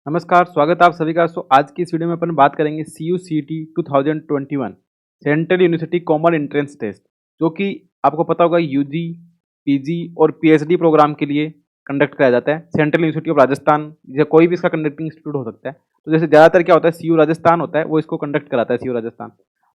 नमस्कार, स्वागत है आप सभी का। आज की इस वीडियो में अपन बात करेंगे CUCT 2021 central university common entrance test, जो कि आपको पता होगा यूजी, पीजी और पीएचडी प्रोग्राम के लिए कंडक्ट कराया जाता है। सेंट्रल यूनिवर्सिटी ऑफ राजस्थान या कोई भी इसका कंडक्टिंग इंस्टीट्यूट हो सकता है। तो जैसे ज़्यादातर क्या होता है, CU राजस्थान होता है, वो इसको कंडक्ट कराता है, CU राजस्थान।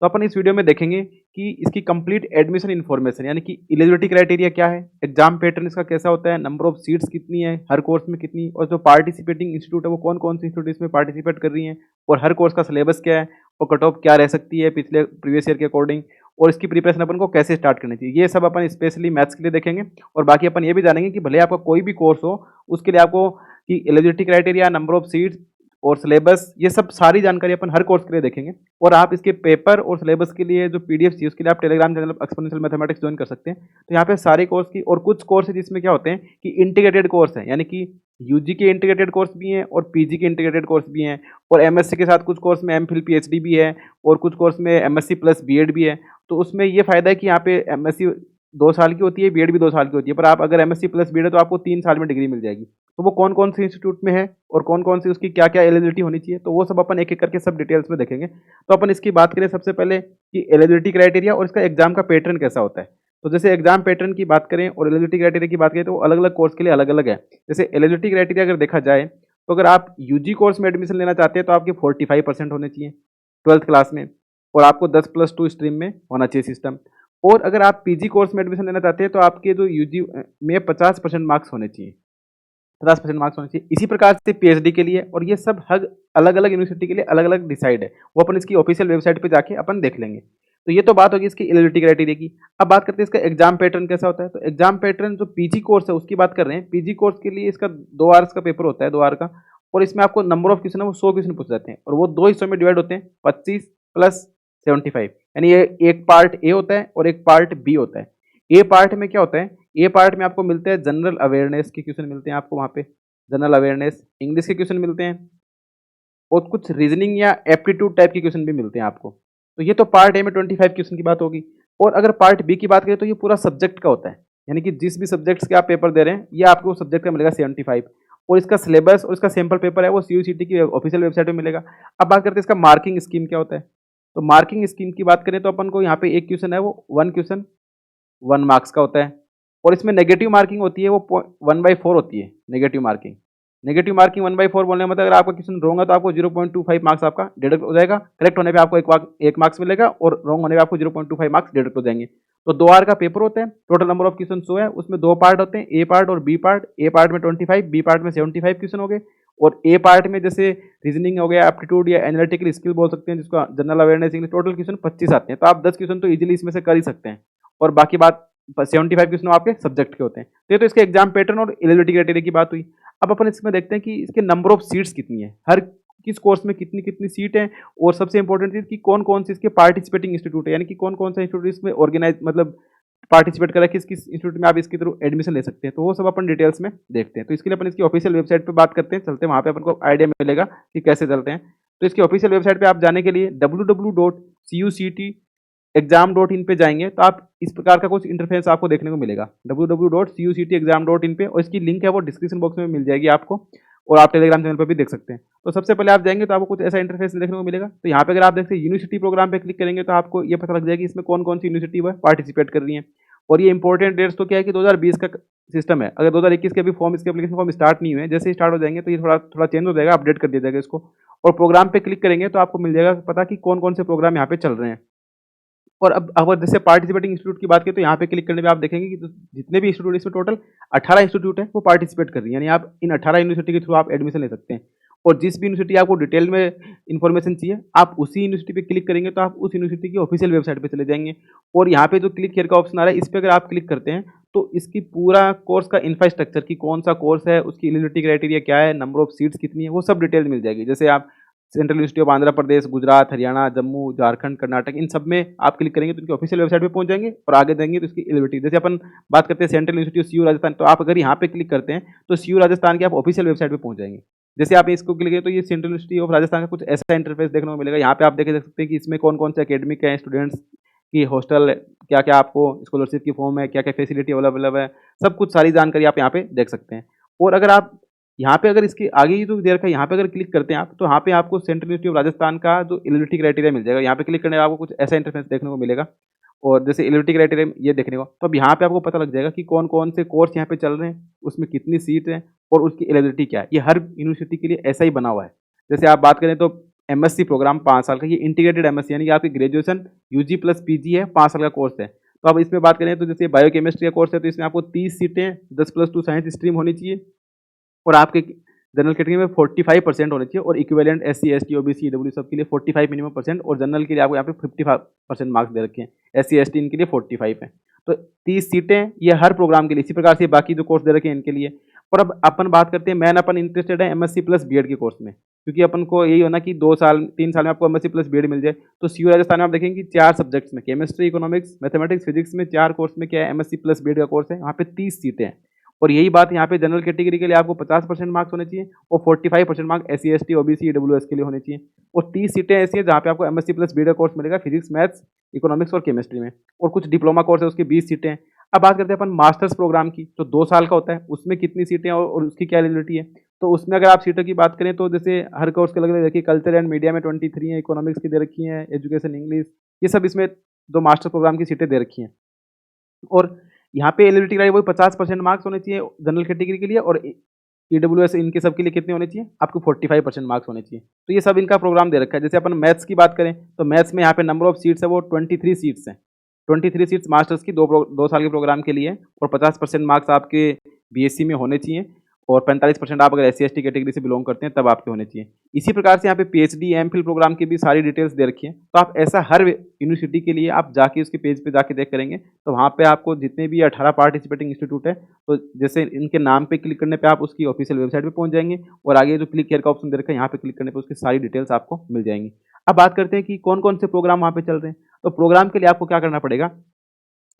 तो अपन इस वीडियो में देखेंगे कि इसकी कंप्लीट एडमिशन इन्फॉर्मेशन, यानी कि एलिजिबिलिटी क्राइटेरिया क्या है, एग्जाम पैटर्न इसका कैसा होता है, नंबर ऑफ सीट्स कितनी है, हर कोर्स में कितनी, और जो पार्टिसिपेटिंग इंस्टीट्यूट है वो कौन कौन से इंस्टीट्यूट इसमें पार्टिसिपेट कर रही हैं, और हर कोर्स का सिलेबस क्या है, और कट ऑफ क्या रह सकती है पिछले प्रीवियस ईयर के अकॉर्डिंग, और इसकी प्रिपरेशन अपन को कैसे स्टार्ट करनी चाहिए, ये सब अपन स्पेशली मैथ्स के लिए देखेंगे। और बाकी अपन ये भी जानेंगे कि भले आपका कोई भी कोर्स हो, उसके लिए आपको कि eligibility criteria, number of seats और सिलेबस, ये सब सारी जानकारी अपन हर कोर्स के लिए देखेंगे। और आप इसके पेपर और सिलेबस के लिए जो पीडीएफ चाहिए, उसके लिए आप Telegram channel exponential mathematics join कर सकते हैं। तो यहाँ पे सारे कोर्स की, और कुछ कोर्स है जिसमें क्या होते हैं कि इंटीग्रेटेड कोर्स है, यानी कि यूजी के इंटीग्रेटेड कोर्स भी हैं और पीजी के इंटीग्रेटेड कोर्स भी हैं, और एमएससी के साथ कुछ कोर्स में एमफिल पीएचडी भी है, और कुछ कोर्स में एमएससी प्लस बीएड भी है। तो उसमें ये फायदा है कि यहाँ पे एमएससी 2 साल की होती है, बीएड भी 2 साल की होती है, पर आप अगर एमएससी प्लस बीएड है तो आपको 3 साल में डिग्री मिल जाएगी। तो वो कौन कौन से इंस्टीट्यूट में है और कौन कौन सी उसकी क्या क्या एलिजिबिलिटी होनी चाहिए, तो वो सब अपन एक एक करके सब डिटेल्स में देखेंगे। तो अपन इसकी बात करें सबसे पहले कि एलिजिबिलिटी क्राइटेरिया और इसका एग्जाम का पैटर्न कैसा होता है। तो जैसे एग्जाम पैटर्न की बात करें और एलिजिबिलिटी क्राइटेरिया की बात करें, तो अलग अलग कोर्स के लिए अलग अलग है। जैसे एलिजिबिलिटी क्राइटेरिया अगर देखा जाए, तो अगर आप यूजी कोर्स में एडमिशन लेना चाहते हैं तो आपके 45% होने चाहिए 12th क्लास में, और आपको 10+2 स्ट्रीम में होना चाहिए सिस्टम। और अगर आप पीजी कोर्स में एडमिशन लेना चाहते हैं तो आपके जो यूजी में 50% मार्क्स होने चाहिए, 50% मार्क्स होने चाहिए। इसी प्रकार से पीएचडी के लिए, और ये सब हर अलग अलग यूनिवर्सिटी के लिए अलग अलग डिसाइड है, वो अपन इसकी ऑफिशियल वेबसाइट पे जाके अपन देख लेंगे। तो ये तो बात होगी इसकी एलिजिबिलिटी क्राइटेरिया की। अब बात करते हैं इसका एग्जाम पैटर्न कैसा होता है। तो एग्जाम पैटर्न जो पीजी कोर्स है उसकी बात कर रहे हैं। पीजी कोर्स के लिए इसका 2 आवर्स का पेपर होता है, 2 आवर का, और इसमें आपको नंबर ऑफ क्वेश्चन है वो 100 क्वेश्चन पूछ जाते हैं, और वो 2 हिस्सों में डिवाइड होते हैं, 25+75। यानी ये एक पार्ट ए होता है और एक पार्ट बी होता है। ए पार्ट में क्या होता है, ए पार्ट में आपको मिलते हैं जनरल अवेयरनेस के क्वेश्चन मिलते हैं आपको वहाँ पे, जनरल अवेयरनेस, इंग्लिश के क्वेश्चन मिलते हैं, और कुछ रीजनिंग या एप्टीट्यूड टाइप के क्वेश्चन भी मिलते हैं आपको। तो ये तो पार्ट ए में 25 क्वेश्चन की बात होगी। और अगर पार्ट बी की बात करें तो ये पूरा सब्जेक्ट का होता है, यानी कि जिस भी सब्जेक्ट्स के आप पेपर दे रहे हैं ये आपको सब्जेक्ट का मिलेगा 75। और इसका सिलेबस और इसका सैम्पल पेपर है वो CUCT की ऑफिशियल वेबसाइट पे मिलेगा। अब बात करते हैं इसका मार्किंग स्कीम क्या होता है। तो मार्किंग स्कीम की बात करें तो अपन को यहाँ पे एक क्वेश्चन है वो 1 क्वेश्चन 1 मार्क्स का होता है, और इसमें नेगेटिव मार्किंग होती है वो 1/4 होती है नेगेटिव मार्किंग। नेगेटिव मार्किंग 1/4 बोलने का मतलब अगर आपका क्वेश्चन रॉन्ग है तो आपको 0.25 मार्क्स आपका डिडक्ट हो जाएगा, करेक्ट होने पे आपको 1 मार्क्स मिलेगा, और रॉन्ग होने पे आपको 0.25 मार्क्स डिडक्ट हो जाएंगे। तो 2 आवर का पेपर होता है, टोटल नंबर ऑफ क्वेश्चन 100 है, उसमें 2 पार्ट होते हैं, ए पार्ट और बी पार्ट। ए पार्ट में 25, बी पार्ट में 75 क्वेश्चन हो गए। और ए पार्ट में जैसे रीजनिंग हो गया, एप्टीट्यूड या एनालिटिकल स्किल बोल सकते हैं, जिसको general awareness, English, total question 25 आते हैं। तो आप 10 क्वेश्चन तो इजीली इसमें से कर ही सकते हैं, और बाकी बात 75 क्वेश्चन आपके सब्जेक्ट के होते हैं। तो ये तो इसके एग्जाम पैटर्न और एलिजिबिलिटी क्राइटेरिया की बात हुई। अब अपन इसमें देखते हैं कि इसके नंबर ऑफ सीट्स कितनी है, हर किस कोर्स में कितनी कितनी सीट है, और सबसे इंपॉर्टेंट चीज कि कौन कौन से इसके पार्टिसिपेटिंग इंस्टीट्यूट है, यानी कि कौन कौन सा इंस्टीट्यूट इसमें ऑर्गेनाइज मतलब पार्टिसिपेट करा, किस किस इंस्टीट्यूट में आप इसके थ्रू एडमिशन ले सकते हैं। तो वो सब अपन डिटेल्स में देखते हैं। तो इसके लिए अपन इसकी ऑफिशियल वेबसाइट पे बात करते हैं, चलते हैं वहाँ पे अपन को आइडिया मिलेगा कि कैसे चलते हैं। तो इसकी ऑफिशियल वेबसाइट पे आप जाने के लिए www.cuctexam.in पे जाएंगे तो आप इस प्रकार का कुछ इंटरफेस आपको देखने को मिलेगा, www.cuctexam.in पे, और इसकी लिंक है वो डिस्क्रिप्शन बॉक्स में मिल जाएगी आपको, और आप टेलीग्राम चैनल पर भी देख सकते हैं। तो सबसे पहले आप जाएंगे तो आपको कुछ ऐसा इंटरफेस देखने को मिलेगा। तो यहाँ पे अगर आप देखते हैं यूनिवर्सिटी प्रोग्राम पे क्लिक करेंगे तो आपको ये पता लग जाएगी इसमें कौन कौन सी यूनिवर्सिटी वो पार्टिसिपेट कर रही है। और ये इंपॉर्टेंट डेट्स तो क्या है कि 2020 का सिस्टम है, अगर 2021 के अभी फॉर्म, इसके एप्लीकेशन फॉर्म स्टार्ट नहीं हुए, जैसे ही स्टार्ट हो जाएंगे तो ये थोड़ा थोड़ा चेंज हो जाएगा, अपडेट कर दिया जाएगा इसको। और प्रोग्राम पे क्लिक करेंगे तो आपको मिल जाएगा पता कि कौन कौन से प्रोग्राम यहाँ पे चल रहे हैं। और अब अगर जैसे पार्टिसिपेटिंग इंस्टीट्यूट की बात करें तो यहाँ पे क्लिक करने पे आप देखेंगे कि जितने भी इंस्टीट्यूट, इसमें टोटल 18 इंस्टीट्यूट है वो पार्टिसिपेट कर रही है, यानी आप इन 18 यूनिवर्सिटी के थ्रू आप एडमिशन ले सकते हैं। और जिस भी यूनिवर्सिटी आपको डिटेल में इन्फॉर्मेशन चाहिए, आप उसी यूनिवर्सिटी पे क्लिक करेंगे तो आप उस यूनिवर्सिटी की ऑफिशियल वेबसाइट पे चले जाएंगे। और यहाँ पे जो क्लिक हियर का ऑप्शन आ रहा है, इस पर अगर आप क्लिक करते हैं तो इसकी पूरा कोर्स का इंफ्रास्ट्रक्चर की कौन सा कोर्स है, उसकी एलिजिबिलिटी क्राइटेरिया क्या है, नंबर ऑफ सीट्स कितनी है, वो सब डिटेल मिल जाएगी। जैसे आप central university of Andhra Pradesh, Gujarat, Haryana, Jammu, Jharkhand, Karnataka, इन सब में आप क्लिक करेंगे तो उनकी ऑफिशियल वेबसाइट पे पहुंच जाएंगे, और आगे देंगे तो इसकी एलिजिबिलिटी, जैसे अपन बात करते हैं central university of CU Rajasthan, तो आप अगर यहाँ पे क्लिक करते हैं तो CU राजस्थान की आप ऑफिशियल वेबसाइट पे पहुंच जाएंगे। जैसे आप इसको क्लिक करें तो ये सेंट्रल यूनिवर्सिटी ऑफ राजस्थान का कुछ ऐसा इंटरफेस देखने को मिलेगा। यहाँ पे आप देख सकते हैं कि इसमें कौन कौन से अकेडमिक है, स्टूडेंट्स की हॉस्टल, क्या क्या आपको स्कॉलरशिप की फॉर्म है, क्या क्या फैसिलिटी अवेलेबल है, सब कुछ सारी जानकारी आप यहाँ पे देख सकते हैं। और अगर आप यहाँ पे अगर इसके आगे ही जो दे रखा है, यहाँ पे अगर क्लिक करते हैं आप, तो यहाँ पे आपको सेंट्रल यूनिवर्सिटी ऑफ राजस्थान का जो एलिजिबिलिटी क्राइटेरिया मिल जाएगा। यहाँ पे क्लिक करने पे आपको कुछ ऐसा इंटरफेस देखने को मिलेगा और जैसे एलिजिबिलिटी क्राइटेरिया ये देखने को, तो अब यहाँ पे आपको पता लग जाएगा कि कौन-कौन से कोर्स यहाँ पे चल रहे हैं, उसमें कितनी सीट है और उसकी एलिजिबिलिटी क्या है। ये हर यूनिवर्सिटी के लिए ऐसा ही बना हुआ है। जैसे आप बात करें तो एमएससी प्रोग्राम 5 साल का, ये इंटीग्रेटेड एमएससी यानी कि आपकी ग्रेजुएशन यूजी प्लस पीजी है, 5 साल का कोर्स है। तो अब इसमें बात करें तो जैसे बायोकेमिस्ट्री का कोर्स है, तो इसमें आपको 30 सीटें 10+2 साइंस स्ट्रीम होनी चाहिए और आपके जनरल कैटेगरी में 45% होने चाहिए और equivalent SC, ST, OBC, EW सब के लिए 45 मिनिमम परसेंट और जनरल के लिए आपको यहाँ पे 55% मार्क्स दे रखे हैं। एससी, एसटी इनके लिए 45 है। तो 30 सीटें ये हर प्रोग्राम के लिए, इसी प्रकार से बाकी जो कोर्स दे रखे हैं इनके लिए। और अब अपन बात करते हैं, मैन अपन इंटरेस्टेड है एमएससी प्लस बीएड के कोर्स में, क्योंकि अपन को यही होना कि 2 साल 3 साल में आपको एमएससी प्लस बीएड मिल जाए। तो सीयू राजस्थान में आप देखेंगे कि 4 सब्जेक्ट्स में केमिस्ट्री, इकोनॉमिक्स, मैथमेटिक्स, फिजिक्स में 4 कोर्स में क्या है एमएससी प्लस बीएड का कोर्स है। यहाँ पे 30 सीटें हैं और यही बात यहाँ पे जनरल कैटेगरी के लिए आपको 50% मार्क्स होने चाहिए और 45% marks SC, ST, OBC, EWS के लिए होने चाहिए। और 30 सीटें ऐसी हैं जहाँ पे आपको एमएससी प्लस बीएड का कोर्स मिलेगा फिजिक्स, मैथ्स, इकोनॉमिक्स और केमिस्ट्री में। और कुछ डिप्लोमा कोर्स है उसकी 20 सीटें हैं। अब बात करते हैं अपन मास्टर्स प्रोग्राम की, जो 2 साल का होता है, उसमें कितनी सीटें और उसकी क्या एलिजिबिलिटी है। तो उसमें अगर आप सीटों की बात करें तो जैसे हर कोर्स के अलग-अलग देखिए, कल्चर एंड मीडिया में 23 है, इकोनॉमिक्स की दे रखी है, एजुकेशन इंग्लिश, ये सब इसमें 2 मास्टर प्रोग्राम की सीटें दे रखी हैं। और यहाँ पे एलिजिबिलिटी क्राइटेरिया वही 50% मार्क्स होने चाहिए जनरल कैटेगरी के लिए और ईडब्ल्यूएस इनके सब के लिए कितने होने चाहिए, आपको 45% मार्क्स होने चाहिए। तो ये सब इनका प्रोग्राम दे रखा है। जैसे अपन मैथ्स की बात करें तो मैथ्स में यहाँ पे नंबर ऑफ सीट्स है वो 23 सीट्स हैं। 23 सीट्स मास्टर्स की 2 साल के प्रोग्राम के लिए और 50% मार्क्स आपके बीएससी में होने चाहिए और 45% आप अगर एससी एसटी कैटेगरी से बिलोंग करते हैं तब आपके होने चाहिए। इसी प्रकार से यहाँ पे पीएचडी, एमफिल प्रोग्राम की भी सारी डिटेल्स दे रखी हैं। तो आप ऐसा हर यूनिवर्सिटी के लिए आप जाके उसके पेज पे जाके देख करेंगे तो वहाँ पे आपको जितने भी 18 पार्टिसिपेटिंग इंस्टीट्यूट है, तो जैसे इनके नाम पे क्लिक करने पे आप उसकी ऑफिशियल वेबसाइट पे पहुँच जाएंगे और आगे जो क्लिक हियर का ऑप्शन दे रखा है यहाँ पे क्लिक करने पे उसकी सारी डिटेल्स आपको मिल जाएंगी। अब बात करते हैं कि कौन कौन से प्रोग्राम वहाँ पे चल रहे हैं। तो प्रोग्राम के लिए आपको क्या करना पड़ेगा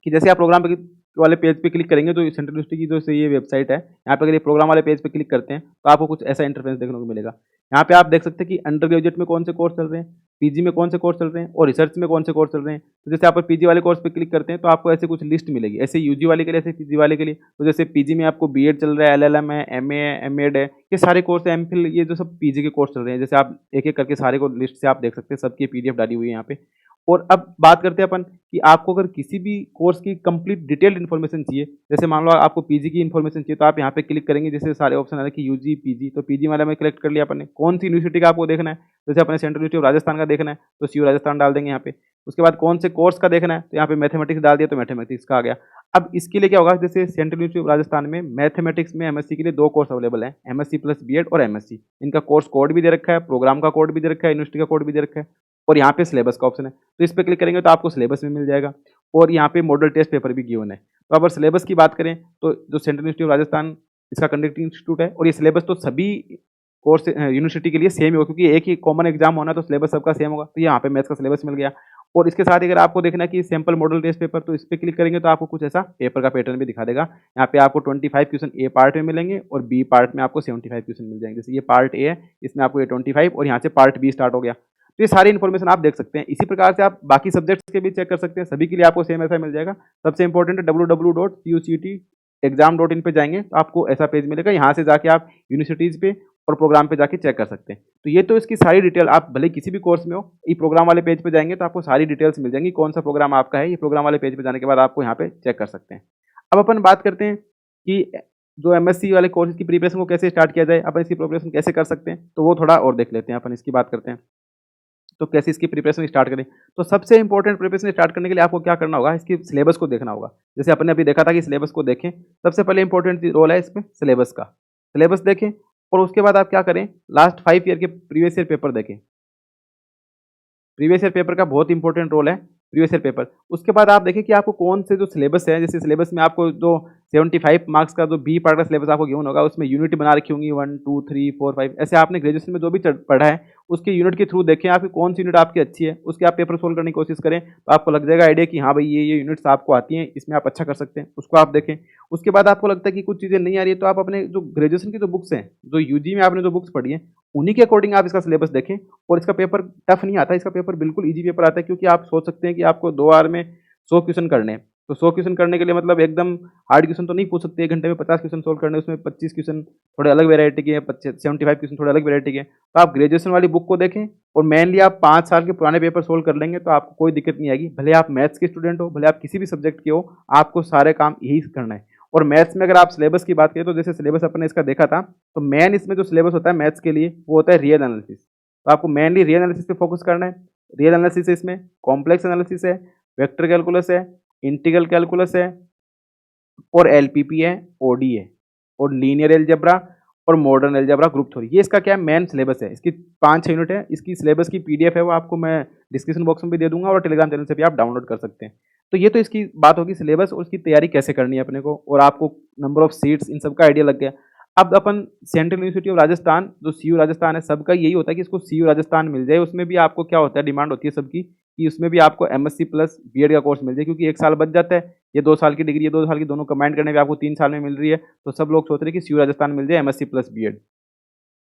कि जैसे आप प्रोग्राम वाले पेज पे क्लिक करेंगे तो सेंट्रल यूनिवर्सिटी की जो ये वेबसाइट है, यहाँ पे अगर ये प्रोग्राम वाले पेज पे क्लिक करते हैं तो आपको कुछ ऐसा इंटरफेस देखने को मिलेगा। यहाँ पे आप देख सकते हैं कि अंडर ग्रेजुएट में कौन से कोर्स चल रहे हैं, पीजी में कौन से कोर्स चल रहे हैं और रिसर्च में कौन से कोर्स चल रहे हैं। तो जैसे आप पीजी वाले कोर्स पे क्लिक करते हैं तो आपको ऐसे कुछ लिस्ट मिलेगी, ऐसे यूजी वाले के लिए, ऐसे पीजी वाले के लिए। तो जैसे पीजी में आपको बीएड चल रहा है, एलएलएम है, एमए है, एमएड है, ये सारे कोर्स है, एमफिल, ये जो सब पीजी के कोर्स चल रहे हैं। जैसे आप एक एक करके सारे को लिस्ट से आप देख सकते हैं, सबकी पीडीएफ डाली हुई है यहाँ पे। और अब बात करते हैं अपन कि आपको अगर किसी भी कोर्स की कंप्लीट डिटेल्ड इन्फॉर्मेशन चाहिए, जैसे मान लो आपको पीजी की इन्फॉर्मेशन चाहिए तो आप यहाँ पे क्लिक करेंगे, जैसे सारे ऑप्शन आ रहे हैं कि यूजी, पीजी, तो पीजी वाला में कलेक्ट कर लिया अपन ने, कौन सी यूनिवर्सिटी का आपको देखना है। जैसे अपने सेंट्रल यूनिवर्सिटी ऑफ राजस्थान का देखना है तो सीयू राजस्थान डाल देंगे यहाँ पे। उसके बाद कौन से कोर्स का देखना है तो यहाँ पे मैथमेटिक्स डाल दिया तो मैथमेटिक्स का आ गया। अब इसके लिए क्या होगा, जैसे सेंट्रल यूनिवर्सिटी ऑफ राजस्थान में मैथमेटिक्स में एमएससी के लिए 2 कोर्स अवेलेबल हैं, एमएससी प्लस बीएड और एमएससी। इनका कोर्स कोड भी दे रखा है, प्रोग्राम का कोड भी दे रखा है, यूनिवर्सिटी का कोड भी दे रखा है और यहाँ पे सिलेबस का ऑप्शन है। तो इस पे क्लिक करेंगे तो आपको सिलेबस भी मिल जाएगा और यहाँ पे मॉडल टेस्ट पेपर भी गिवन है। तो अगर सिलेबस की बात करें तो जो सेंट्रल यूनिवर्सिटी ऑफ राजस्थान इसका कंडक्टिंग इंस्टीट्यूट है और ये सिलेबस तो सभी कोर्स यूनिवर्सिटी के लिए सेम ही होगा, क्योंकि एक ही कॉमन एग्जाम होना है तो सिलेबस सबका सेम होगा। तो यहाँ पे मैथ्स का सिलेबस मिल गया और इसके साथ ही अगर आपको देखना है कि सैंपल मॉडल टेस्ट पेपर, तो इस पे क्लिक करेंगे तो आपको कुछ ऐसा पेपर का पैटर्न भी दिखा देगा। यहाँ पे आपको 25 क्वेश्चन ए पार्ट में मिलेंगे और बी पार्ट में आपको 75 क्वेश्चन मिल जाएंगे। जैसे ये पार्ट ए है, इसमें आपको ये 25 और यहाँ से पार्ट बी स्टार्ट हो गया। तो ये सारी इन्फॉर्मेशन आप देख सकते हैं। इसी प्रकार से आप बाकी सब्जेक्ट्स के भी चेक कर सकते हैं, सभी के लिए आपको सेम ऐसा मिल जाएगा। सबसे इंपॉर्टेंट है www.cuctexam.in पे जाएंगे तो आपको ऐसा पेज मिलेगा, यहाँ से जाके आप यूनिवर्सिटीज़ पे और प्रोग्राम पे जाके चेक कर सकते हैं। तो ये तो इसकी सारी डिटेल, आप भले किसी भी कोर्स में हो, ये प्रोग्राम वाले पेज पे जाएंगे तो आपको सारी डिटेल्स मिल जाएंगी, कौन सा प्रोग्राम आपका है। ये प्रोग्राम वाले पेज पे जाने के बाद आपको यहाँ पे चेक कर सकते हैं। अब अपन बात करते हैं कि जो एमएससी वाले कोर्स की प्रिपरेशन को कैसे स्टार्ट किया जाए, अपन इसकी प्रिपरेशन कैसे कर सकते हैं, तो वो थोड़ा और देख लेते हैं। अपन इसकी बात करते हैं तो कैसे इसकी प्रिपरेशन स्टार्ट करें। तो सबसे इंपॉर्टेंट प्रिपरेशन स्टार्ट करने के लिए आपको क्या करना होगा, इसकी सिलेबस को देखना होगा। जैसे अपने अभी देखा था कि सिलेबस को देखें, सबसे पहले इंपॉर्टेंट रोल है इसमें सिलेबस का। सिलेबस देखें और उसके बाद आप क्या करें, लास्ट 5 ईयर के प्रीवियस ईयर पेपर देखें। प्रीवियस ईयर पेपर का बहुत इंपॉर्टेंट रोल है प्रीवियस ईयर पेपर। उसके बाद आप देखें कि आपको कौन से जो सिलेबस है, जैसे सिलेबस में आपको जो 75 मार्क्स का जो बी पार्ट का सिलेबस आपको गिवन होगा, उसमें यूनिट बना रखी होंगी 1 2 3 4 5, ऐसे आपने ग्रेजुएशन में जो भी पढ़ा है उसके यूनिट के थ्रू देखें आपकी कौन सी यूनिट आपकी अच्छी है, उसके आप पेपर सोल्व करने की कोशिश करें तो आपको लग जाएगा आइडिया कि हाँ भाई ये यूनिट्स आपको आती हैं, इसमें आप अच्छा कर सकते हैं, उसको आप देखें। उसके बाद आपको लगता है कि कुछ चीज़ें नहीं आ रही है तो आप अपने जो ग्रेजुएशन की जो बुक्स हैं, जो यूजी में आपने जो बुक्स पढ़ी है, उन्हीं के अकॉर्डिंग आप इसका सिलेबस देखें। और इसका पेपर टफ नहीं आता, इसका पेपर बिल्कुल ईजी पेपर आता है, क्योंकि आप सोच सकते हैं कि आपको 2 आवर में 100 क्वेश्चन करने हैं। तो 100 क्वेश्चन करने के लिए मतलब एकदम हार्ड क्वेश्चन तो नहीं पूछ सकते, 1 घंटे में 50 क्वेश्चन सोल्व करने, उसमें 25 क्वेश्चन थोड़े अलग वैरायटी के हैं, 75 क्वेश्चन थोड़े अलग वैरायटी के हैं। तो आप ग्रेजुएशन वाली बुक को देखें और मेनली आप 5 साल के पुराने पेपर सोल्व कर लेंगे तो आपको कोई दिक्कत नहीं आएगी। भले आप मैथ्स के स्टूडेंट हो, भले आप किसी भी सब्जेक्ट के हो, आपको सारे काम यही करना है। और मैथ्स में अगर आप सिलेबस की बात करें तो जैसे सिलेबस अपन ने इसका देखा था, तो मेन इसमें जो सिलेबस होता है मैथ्स के लिए वो होता है रियल एनालिसिस। तो आपको मेनली रियल एनालिसिस पे फोकस करना है। रियल एनालिसिस है, इसमें कॉम्प्लेक्स एनालिसिस है, वेक्टर कैलकुलस है, इंटीग्रल कैलकुलस है और एलपीपी है, ओडी है और लीनियर अलजेब्रा और मॉडर्न अलजेब्रा ग्रुप थ्योरी। ये इसका क्या है, मेन सिलेबस है। इसकी 5-6 यूनिट है। इसकी सिलेबस की पीडीएफ है, वो आपको मैं डिस्क्रिप्शन बॉक्स में भी दे दूंगा और टेलीग्राम चैनल से भी आप डाउनलोड कर सकते हैं। तो ये तो इसकी बात होगी सिलेबस और उसकी तैयारी कैसे करनी है अपने को, और आपको नंबर ऑफ सीट्स इन सब का आइडिया लग गया। अब अपन सेंट्रल यूनिवर्सिटी ऑफ राजस्थान, जो सीयू राजस्थान है, सबका यही होता है कि इसको सीयू राजस्थान मिल जाए। उसमें भी आपको क्या होता है, डिमांड होती है सबकी कि उसमें भी आपको एमएससी प्लस बीएड का कोर्स मिल जाए, क्योंकि 1 साल बच जाता है। ये 2 साल की डिग्री है, 2 साल की दोनों कंबाइंड करने पे आपको 3 साल में मिल रही है। तो सब लोग सोच रहे हैं कि सीयू राजस्थान मिल जाए एमएससी प्लस बीएड।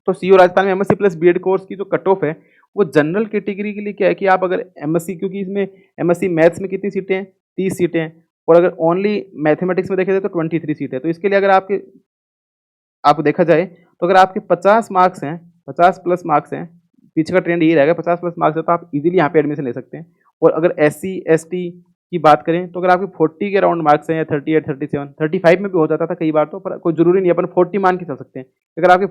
तो सीयू राजस्थान में एमएससी प्लस बीएड कोर्स की जो कट ऑफ है, वो जनरल कैटेगरी के लिए क्या है कि आप अगर एमएससी, क्योंकि इसमें एमएससी मैथ्स में कितनी सीटें हैं, 30 सीटें हैं, और अगर ओनली मैथमेटिक्स में देखा जाए तो 23 सीट है। तो इसके लिए अगर आप देखा जाए तो अगर आपके 50 मार्क्स हैं, 50 प्लस मार्क्स हैं, पीछे का ट्रेंड यही रहेगा, 50 प्लस मार्क्स है तो आप इजीली यहाँ पे एडमिशन ले सकते हैं। और अगर एससी एसटी की बात करें तो अगर आपके 40 के अराउंड मार्क्स हैं, या 38, 37, 35 में भी हो जाता था कई बार, तो पर कोई जरूरी नहीं है, अपन 40 मान के चल सकते हैं। अगर आपके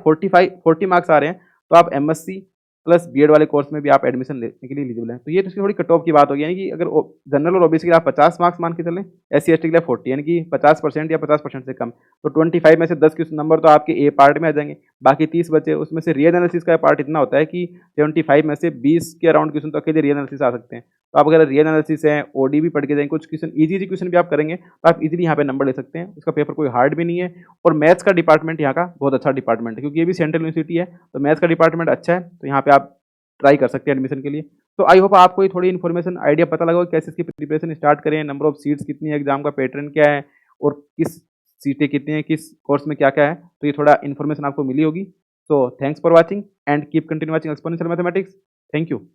40 मार्क्स आ रहे हैं तो आप एमएससी प्लस बीएड वाले कोर्स में भी आप एडमिशन लेने के लिए एलिजिबल हैं। तो ये तो इसकी थोड़ी कट ऑफ की बात होगी, यानी कि अगर जनरल और ओबीसी के लिए आप 50 मार्क्स मान के चलें, एससी एसटी के लिए 40, यानी कि 50% या 50% से कम। तो 25 में से 10 क्वेश्चन नंबर तो आपके ए पार्ट में आ जाएंगे, बाकी 30 बचे। उसमें से रियल एनालिसिस का पार्ट इतना होता है कि 75 में से 20 के अराउंड क्वेश्चन तो अकेले रियल एनालिसिस आ सकते हैं। तो आप अगर रियल एनालिसिस है, ओडी भी पढ़ के जाएंगे, कुछ क्वेश्चन इजी क्वेश्चन भी आप करेंगे तो आप इजीली यहाँ पे नंबर ले सकते हैं। उसका पेपर कोई हार्ड भी नहीं है। और मैथ्स का डिपार्टमेंट यहाँ का बहुत अच्छा डिपार्टमेंट है, क्योंकि ये भी सेंट्रल यूनिवर्सिटी है, तो मैथ्स का डिपार्टमेंट अच्छा है। तो यहाँ पे आप ट्राई कर सकते हैं एडमिशन के लिए। तो आई होप आपको ये थोड़ी इन्फॉर्मेशन आइडिया पता लगा कैसे इसकी प्रिपरेशन स्टार्ट करें, नंबर ऑफ सीट्स कितनी है, एग्जाम का पैटर्न क्या है, और किस सीटें कितनी हैं, किस कोर्स में क्या क्या है। तो ये थोड़ा इन्फॉर्मेशन आपको मिली होगी। तो thanks for watching and keep continue watching exponential mathematics. Thank you.